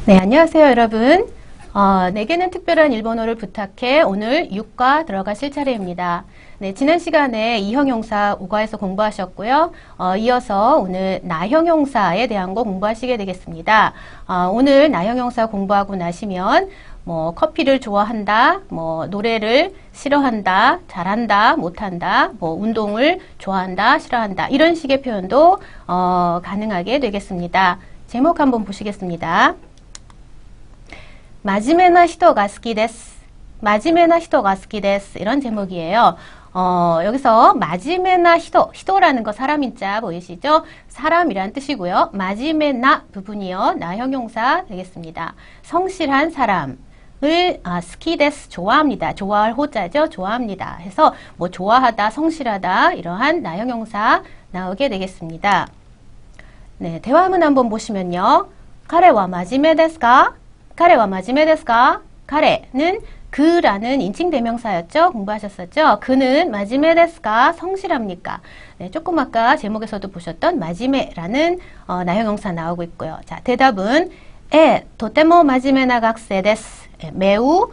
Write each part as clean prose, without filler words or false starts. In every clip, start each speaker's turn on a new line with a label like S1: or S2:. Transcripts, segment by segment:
S1: 네, 안녕하세요, 여러분. 내게는 특별한 일본어를 부탁해 오늘 6과 들어가실 차례입니다. 네, 지난 시간에 이형용사 5과에서 공부하셨고요. 이어서 오늘 나형용사에 대한 거 공부하시게 되겠습니다. 오늘 나형용사 공부하고 나시면 뭐 커피를 좋아한다, 뭐 노래를 싫어한다, 잘한다, 못한다, 뭐 운동을 좋아한다, 싫어한다 이런 식의 표현도 가능하게 되겠습니다. 제목 한번 보시겠습니다. 真面目な人が好きです. 真面目な人が好きです. 이런 제목이에요. 여기서 真面目な人, 히도라는 거 사람인자 보이시죠? 사람이란 뜻이고요. 真面目な 부분이요. 나 형용사 되겠습니다. 성실한 사람을 好きです. 좋아합니다. 좋아할 호자죠. 좋아합니다. 해서 뭐 좋아하다, 성실하다 이러한 나 형용사 나오게 되겠습니다. 네, 대화문 한번 보시면요. 彼は真面目ですか? 彼は真面目ですか? 彼는 그라는 인칭 대명사였죠. 공부하셨었죠. 그는 真面目ですか? 성실합니까? 네, 조금 아까 제목에서도 보셨던 真面目라는 나형용사 나오고 있고요. 자, 대답은 とても真面目な学生です. 매우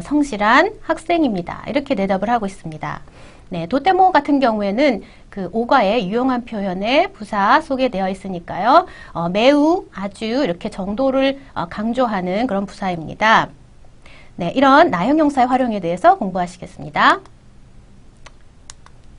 S1: 성실한 학생입니다. 이렇게 대답을 하고 있습니다. 네, 도테모 같은 경우에는 그 5과의 유용한 표현의 부사 소개되어 있으니까요. 매우, 아주 이렇게 정도를 강조하는 그런 부사입니다. 네, 이런 나형용사의 활용에 대해서 공부하시겠습니다.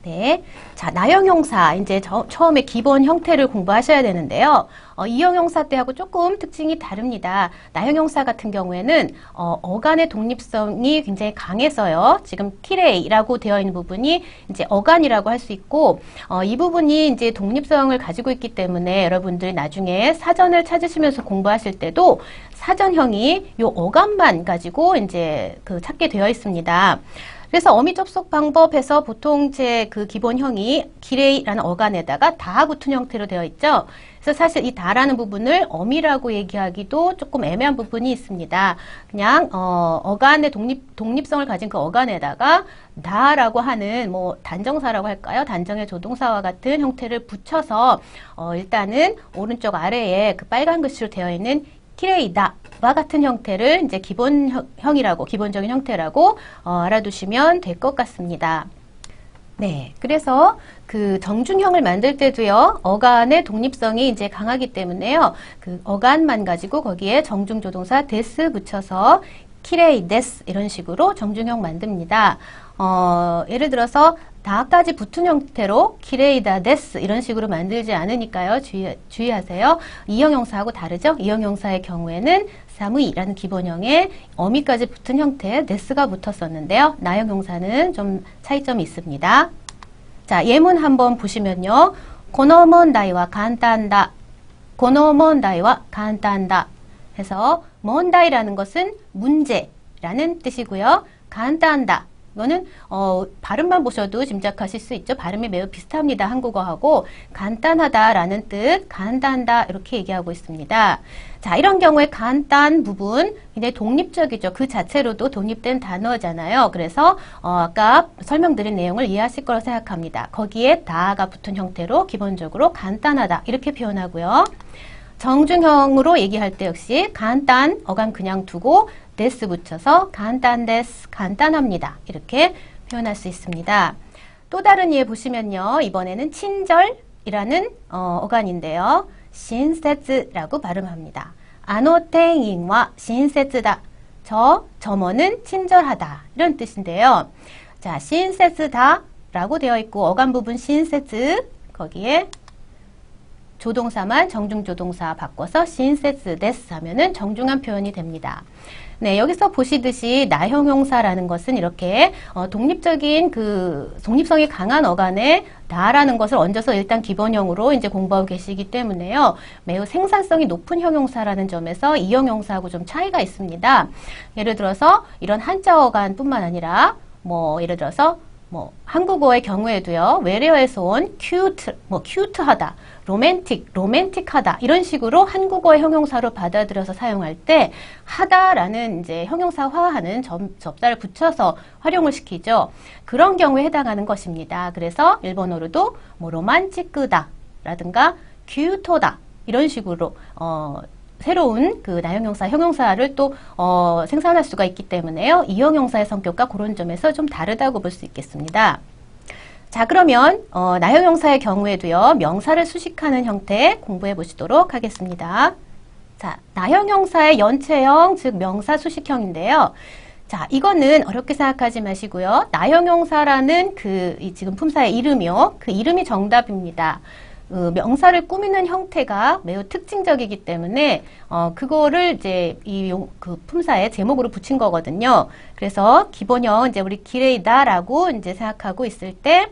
S1: 네, 자, 나형용사 이제 처음에 기본 형태를 공부하셔야 되는데요. 이 형용사 때하고 조금 특징이 다릅니다. 나형용사 같은 경우에는 어간의 독립성이 굉장히 강해서요. 지금 키레이라고 되어 있는 부분이 이제 어간이라고 할 수 있고 이 부분이 이제 독립성을 가지고 있기 때문에 여러분들 나중에 사전을 찾으시면서 공부하실 때도 사전형이 요 어간만 가지고 이제 찾게 되어 있습니다. 그래서 어미 접속 방법에서 보통 제 그 기본형이 기레이라는 어간에다가 다 붙은 형태로 되어 있죠. 그래서 사실 이 다라는 부분을 어미라고 얘기하기도 조금 애매한 부분이 있습니다. 그냥 어간의 독립성을 가진 그 어간에다가 다라고 하는 뭐 단정사라고 할까요? 단정의 조동사와 같은 형태를 붙여서 일단은 오른쪽 아래에 그 빨간 글씨로 되어 있는 키레이다와 같은 형태를 이제 기본적인 형태라고 알아두시면 될 것 같습니다. 네, 그래서 그 정중형을 만들 때도요, 어간의 독립성이 이제 강하기 때문에요, 그 어간만 가지고 거기에 정중조동사 데스 붙여서 키레이 데스 이런 식으로 정중형 만듭니다. 예를 들어서 다까지 붙은 형태로 키레이다 데스 이런 식으로 만들지 않으니까요. 주의하세요. 이 형용사하고 다르죠? 이 형용사의 경우에는 사무이라는 기본형에 어미까지 붙은 형태의 데스가 붙었었는데요. 나 형용사는 좀 차이점이 있습니다. 자, 예문 한번 보시면요. この問題は簡単だ. この問題は簡単だ. 해서問題라는 것은 문제라는 뜻이고요. 簡単だ. 이거는 발음만 보셔도 짐작하실 수 있죠. 발음이 매우 비슷합니다. 한국어하고 간단하다라는 뜻, 간단다 이렇게 얘기하고 있습니다. 자, 이런 경우에 간단 부분 굉장히 독립적이죠. 그 자체로도 독립된 단어잖아요. 그래서 아까 설명드린 내용을 이해하실 거라고 생각합니다. 거기에 다가 붙은 형태로 기본적으로 간단하다 이렇게 표현하고요. 정중형으로 얘기할 때 역시 간단, 어간 그냥 두고 데스 붙여서 간단데스, 간단합니다. 이렇게 표현할 수 있습니다. 또 다른 예 보시면요. 이번에는 친절이라는 어간인데요. 신세츠라고 발음합니다. 아노텐인와 신세츠다. 점어는 친절하다. 이런 뜻인데요. 자, 신세츠다 라고 되어 있고 어간 부분 신세츠 거기에 조동사만 정중조동사 바꿔서 신세츠 데스 하면은 정중한 표현이 됩니다. 네, 여기서 보시듯이 나형용사라는 것은 이렇게 독립적인 독립성이 강한 어간에 다라는 것을 얹어서 일단 기본형으로 이제 공부하고 계시기 때문에요. 매우 생산성이 높은 형용사라는 점에서 이 형용사하고 좀 차이가 있습니다. 예를 들어서 이런 한자 어간뿐만 아니라 뭐 예를 들어서 뭐 한국어의 경우에도요. 외래어에서 온 큐트하다, 로맨틱하다 이런 식으로 한국어의 형용사로 받아들여서 사용할 때 하다라는 이제 형용사화하는 접사를 붙여서 활용을 시키죠. 그런 경우에 해당하는 것입니다. 그래서 일본어로도 뭐 로만치크다 라든가 큐토다 이런 식으로 새로운 그 나형용사, 형용사를 또 생산할 수가 있기 때문에요. 이형용사의 성격과 그런 점에서 좀 다르다고 볼 수 있겠습니다. 자, 그러면 나형용사의 경우에도요. 명사를 수식하는 형태 공부해 보시도록 하겠습니다. 자, 나형용사의 연체형, 즉 명사 수식형인데요. 자, 이거는 어렵게 생각하지 마시고요. 나형용사라는 지금 품사의 이름이요. 그 이름이 정답입니다. 명사를 꾸미는 형태가 매우 특징적이기 때문에 그거를 이제 그 품사의 제목으로 붙인 거거든요. 그래서 기본형 이제 우리 기레이다라고 이제 생각하고 있을 때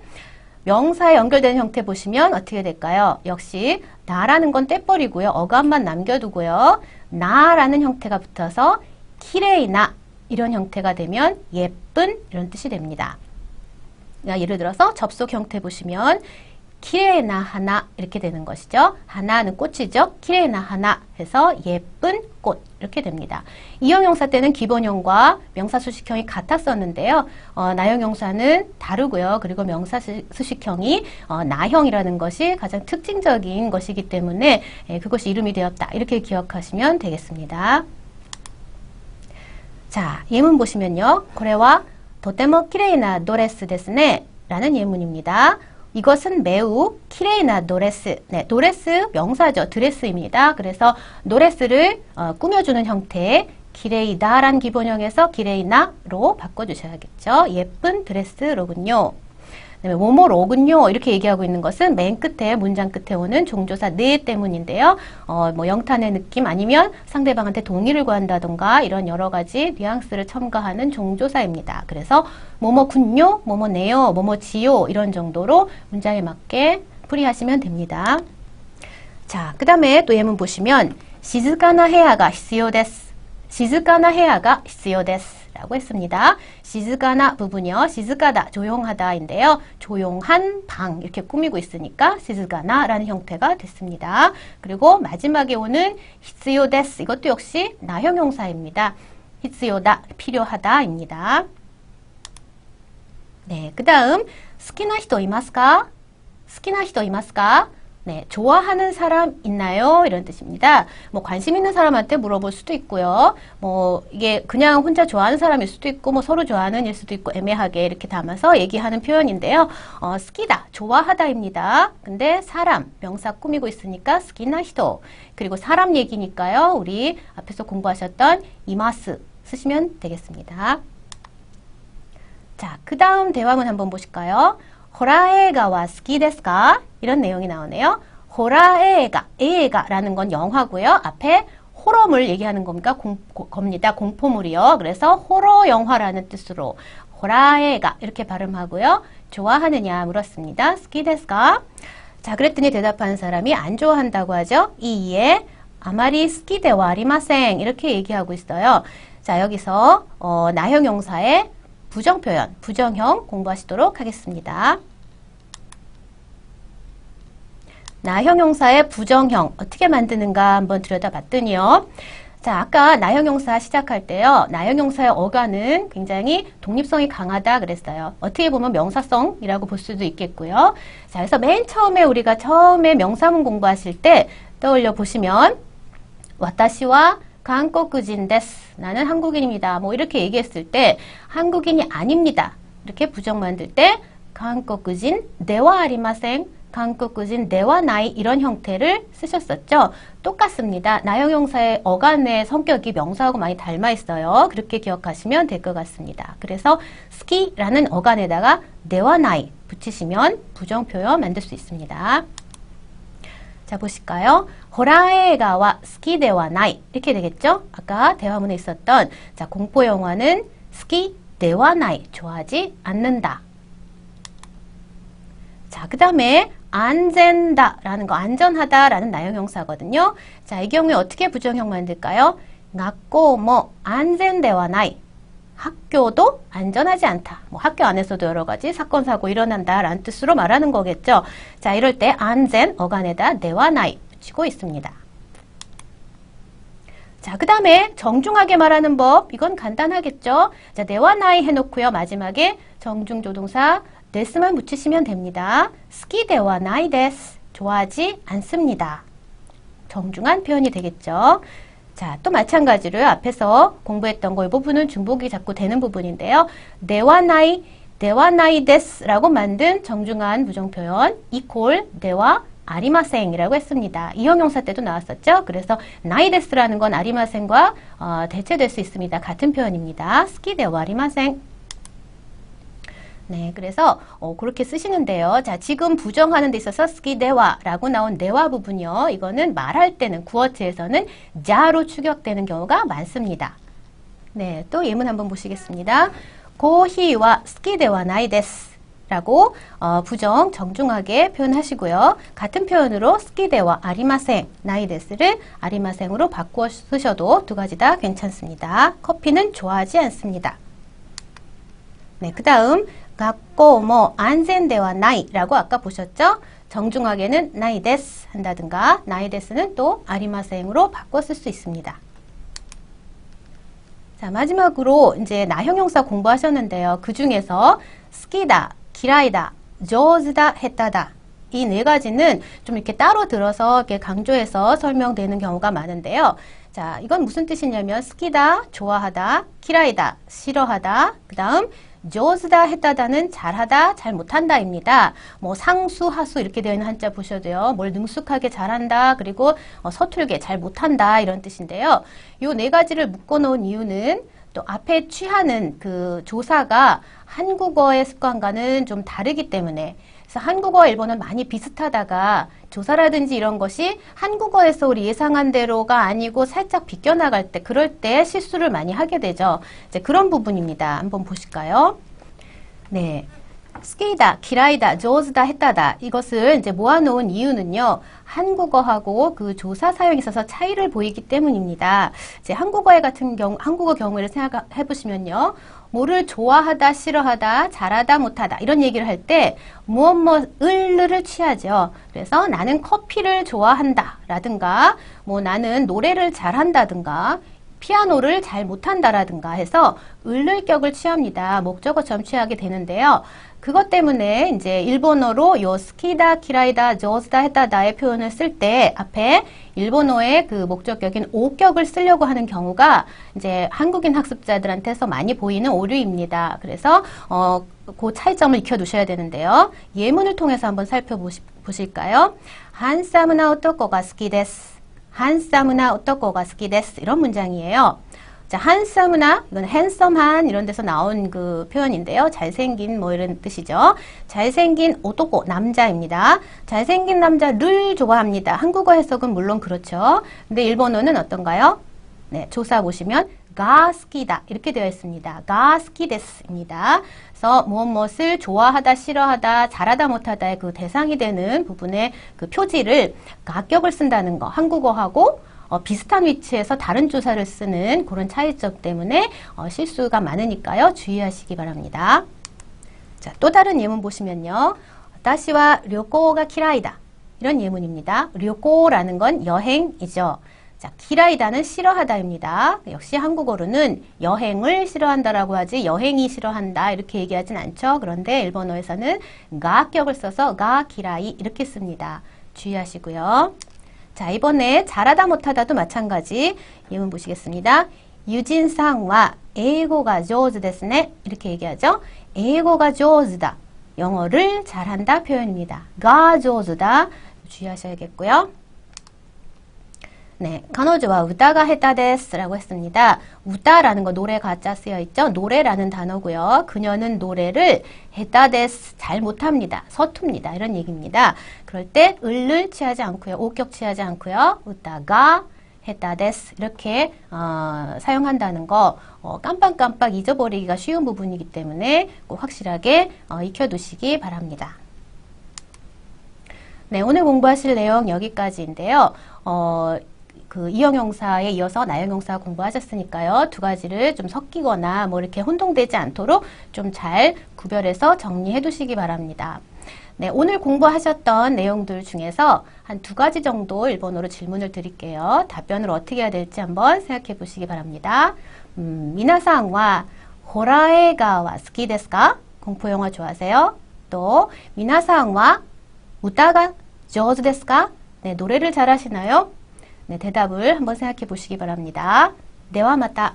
S1: 명사에 연결되는 형태 보시면 어떻게 될까요? 역시 나라는 건 떼버리고요. 어감만 남겨두고요. 나라는 형태가 붙어서 기레이나 이런 형태가 되면 예쁜 이런 뜻이 됩니다. 예를 들어서 접속 형태 보시면 키레나 하나 이렇게 되는 것이죠. 하나는 꽃이죠. 키레나 하나 해서 예쁜 꽃 이렇게 됩니다. 이형용사 때는 기본형과 명사 수식형이 같았었는데요. 나형용사는 다르고요. 그리고 명사 수식형이 나형이라는 것이 가장 특징적인 것이기 때문에 그것이 이름이 되었다. 이렇게 기억하시면 되겠습니다. 자, 예문 보시면요. 고래와 도테모 키레이나 도레스 데스 네 라는 예문입니다. 이것은 매우 키레이나 도레스. 네, 도레스 명사죠. 드레스입니다. 그래서 도레스를 꾸며주는 형태의 키레이다란 기본형에서 키레이나로 바꿔주셔야겠죠. 예쁜 드레스로군요. 그다음에 뭐뭐로군요. 이렇게 얘기하고 있는 것은 맨 끝에 문장 끝에 오는 종조사 네 때문인데요. 뭐 영탄의 느낌 아니면 상대방한테 동의를 구한다던가 이런 여러 가지 뉘앙스를 첨가하는 종조사입니다. 그래서 뭐뭐군요, 뭐뭐네요, 뭐뭐지요 이런 정도로 문장에 맞게 풀이하시면 됩니다. 자, 그 다음에 또 예문 보시면 시즈카나 헤아가 히스요 데스. 시즈카나 헤아가 히스요 데스. 라고 했습니다. 시즈가나 부분이요. 시즈가다, 조용하다인데요. 조용한 방 이렇게 꾸미고 있으니까 시즈가나라는 형태가 됐습니다. 그리고 마지막에 오는 히츠요 데스 이것도 역시 나형용사입니다. 히츠요다, 필요하다입니다. 네, 그 다음 스키나 히토 이마스까? 스키나 히토 이마스까? 네, 좋아하는 사람 있나요? 이런 뜻입니다. 뭐 관심 있는 사람한테 물어볼 수도 있고요. 뭐 이게 그냥 혼자 좋아하는 사람일 수도 있고 뭐 서로 좋아하는 일 수도 있고 애매하게 이렇게 담아서 얘기하는 표현인데요. 스키다, 좋아하다입니다. 근데 사람, 명사 꾸미고 있으니까 스키나 히토. 그리고 사람 얘기니까요. 우리 앞에서 공부하셨던 이마스 쓰시면 되겠습니다. 자, 그 다음 대화문 한번 보실까요? 호라에가와 스키 데스까? 이런 내용이 나오네요. 호라에가, 에가라는 건 영화고요. 앞에 호러물 얘기하는 겁니다. 공포물이요. 그래서 호러 영화라는 뜻으로 호라에가 이렇게 발음하고요. 좋아하느냐 물었습니다. 스키 데스까? 자, 그랬더니 대답하는 사람이 안 좋아한다고 하죠. 이에 아마리 스키데와 아리마생 이렇게 얘기하고 있어요. 자, 여기서 나형용사의 부정표현, 부정형 공부하시도록 하겠습니다. 나형용사의 부정형 어떻게 만드는가 한번 들여다봤더니요. 자, 아까 나형용사 시작할 때요. 나형용사의 어간은 굉장히 독립성이 강하다 그랬어요. 어떻게 보면 명사성이라고 볼 수도 있겠고요. 자, 그래서 맨 처음에 우리가 처음에 명사문 공부하실 때 떠올려 보시면 와타시와 한국인 데스. 나는 한국인입니다. 뭐 이렇게 얘기했을 때 한국인이 아닙니다. 이렇게 부정 만들 때 한국인 데와 아리마생, 한국인 데와 나이 이런 형태를 쓰셨었죠. 똑같습니다. 나형용사의 어간의 성격이 명사하고 많이 닮아 있어요. 그렇게 기억하시면 될 것 같습니다. 그래서 스키라는 어간에다가 데와 나이 붙이시면 부정 표현 만들 수 있습니다. 자, 보실까요? 호라에가와 스키데와 나이 이렇게 되겠죠? 아까 대화문에 있었던 자, 공포 영화는 스키데와 나이 좋아하지 않는다. 자, 그 다음에 안전다라는 거 안전하다라는 나형용사거든요. 자, 이 경우에 어떻게 부정형 만들까요? 학교 뭐 안전대와 나이 학교도 안전하지 않다. 뭐 학교 안에서도 여러 가지 사건 사고 일어난다 라는 뜻으로 말하는 거겠죠. 자, 이럴 때 안전 어간에다 네와 나이 붙이고 있습니다. 자, 그 다음에 정중하게 말하는 법 이건 간단하겠죠. 자, 네와 나이 해놓고요. 마지막에 정중조동사 데스만 붙이시면 됩니다. 스키데와 나이 데스 좋아하지 않습니다. 정중한 표현이 되겠죠. 자, 또 마찬가지로 앞에서 공부했던 거 이 부분은 중복이 자꾸 되는 부분인데요. 네와 나이 데스라고 만든 정중한 부정표현 이콜 네와 아리마생이라고 했습니다. 이형용사 때도 나왔었죠. 그래서 나이 데스라는 건 아리마생과 대체될 수 있습니다. 같은 표현입니다. 스키 네와 아리마생. 네, 그래서 그렇게 쓰시는데요. 자, 지금 부정하는 데 있어서 스키 네와라고 나온 네와 부분이요. 이거는 말할 때는 구어체에서는 자로 추격되는 경우가 많습니다. 네, 또 예문 한번 보시겠습니다. 고히와 스키 네와 나이 데스 라고 부정 정중하게 표현하시고요. 같은 표현으로 스키데와 아리마생, 나이데스를 아리마생으로 바꾸어 쓰셔도 두 가지 다 괜찮습니다. 커피는 좋아하지 않습니다. 네, 그 다음学校も 安全ではない라고 아까 보셨죠? 정중하게는 나이데스 한다든가 나이데스는 또 아리마생으로 바꿔 쓸 수 있습니다. 자, 마지막으로 이제 나형용사 공부하셨는데요. 그 중에서 스키다, 기라이다, 조즈다, 했다다 이 네 가지는 좀 이렇게 따로 들어서 이렇게 강조해서 설명되는 경우가 많은데요. 자, 이건 무슨 뜻이냐면 스키다, 좋아하다, 기라이다, 싫어하다, 그 다음 조즈다, 했다다는 잘하다, 잘 못한다입니다. 뭐 상수, 하수 이렇게 되어 있는 한자 보셔도요. 뭘 능숙하게 잘한다, 그리고 서툴게 잘 못한다 이런 뜻인데요. 요 네 가지를 묶어놓은 이유는 또 앞에 취하는 그 조사가 한국어의 습관과는 좀 다르기 때문에 그래서 한국어와 일본은 많이 비슷하다가 조사라든지 이런 것이 한국어에서 우리 예상한 대로가 아니고 살짝 비껴나갈 때 그럴 때 실수를 많이 하게 되죠. 이제 그런 부분입니다. 한번 보실까요? 네. 스키다, 기라이다, 조즈다, 했다다 이것을 이제 모아놓은 이유는요. 한국어하고 그 조사 사용에 있어서 차이를 보이기 때문입니다. 이제 한국어 경우를 생각해 보시면요. 뭐를 좋아하다, 싫어하다, 잘하다, 못하다 이런 얘기를 할 때 을을 취하죠. 그래서 나는 커피를 좋아한다 라든가 뭐 나는 노래를 잘한다든가 피아노를 잘 못한다라든가 해서 을을격을 취합니다. 목적어처럼 취하게 되는데요. 그것 때문에 이제 일본어로 요 스키다, 키라이다, 조즈다, 했다다의 표현을 쓸 때 앞에 일본어의 그 목적격인 오격을 쓰려고 하는 경우가 이제 한국인 학습자들한테서 많이 보이는 오류입니다. 그래서 그 차이점을 익혀두셔야 되는데요. 예문을 통해서 한번 살펴보실까요? 한사무나 오토코가 스키 데스. 한사무나 오토코가 스키 데스 이런 문장이에요. 자, 한사무나 이건 핸섬한 이런 데서 나온 그 표현인데요. 잘생긴 뭐 이런 뜻이죠. 잘생긴 오토코 남자입니다. 잘생긴 남자를 좋아합니다. 한국어 해석은 물론 그렇죠. 근데 일본어는 어떤가요? 네, 조사 보시면 가 스키다 이렇게 되어 있습니다. 가 스키 데스입니다. 그래서 무엇을 좋아하다, 싫어하다, 잘하다, 못하다의 그 대상이 되는 부분의 그 표지를 가격을 쓴다는 거 한국어하고 비슷한 위치에서 다른 조사를 쓰는 그런 차이점 때문에 실수가 많으니까요. 주의하시기 바랍니다. 자, 또 다른 예문 보시면요. 다시와 료코가 키라이다 이런 예문입니다. 료코라는 건 여행이죠. 자, 기라이다는 싫어하다입니다. 역시 한국어로는 여행을 싫어한다라고 하지 여행이 싫어한다 이렇게 얘기하진 않죠. 그런데 일본어에서는 가격을 써서 가 기라이 이렇게 씁니다. 주의하시고요. 자, 이번에 잘하다 못하다도 마찬가지 예문 보시겠습니다. 유진상와 에이고가 조즈 데스네 이렇게 얘기하죠. 에이고가 조즈다. 영어를 잘한다 표현입니다. 가 조즈다 주의하셔야겠고요. 네, 가노즈와 우다가 헤타 데스라고 했습니다. 우다라는 거 노래 가짜 쓰여 있죠. 노래라는 단어고요. 그녀는 노래를 헤타 데스 잘 못합니다. 서툽니다. 이런 얘기입니다. 그럴 때 을을 취하지 않고요. 오격 취하지 않고요. 우다가 헤타 데스 이렇게 사용한다는 거 깜빡깜빡 잊어버리기가 쉬운 부분이기 때문에 꼭 확실하게 익혀두시기 바랍니다. 네, 오늘 공부하실 내용 여기까지인데요. 그 이형용사에 이어서 나형용사 공부하셨으니까요. 두 가지를 좀 섞이거나 뭐 이렇게 혼동되지 않도록 좀 잘 구별해서 정리해 두시기 바랍니다. 네, 오늘 공부하셨던 내용들 중에서 한 두 가지 정도 일본어로 질문을 드릴게요. 답변을 어떻게 해야 될지 한번 생각해 보시기 바랍니다. 미나상와 호라에가와 스키 데스 까? 공포영화 좋아하세요? 또 미나상와 우타가 조즈 데스 까? 네, 노래를 잘하시나요? 네, 대답을 한번 생각해 보시기 바랍니다. 네와 마다.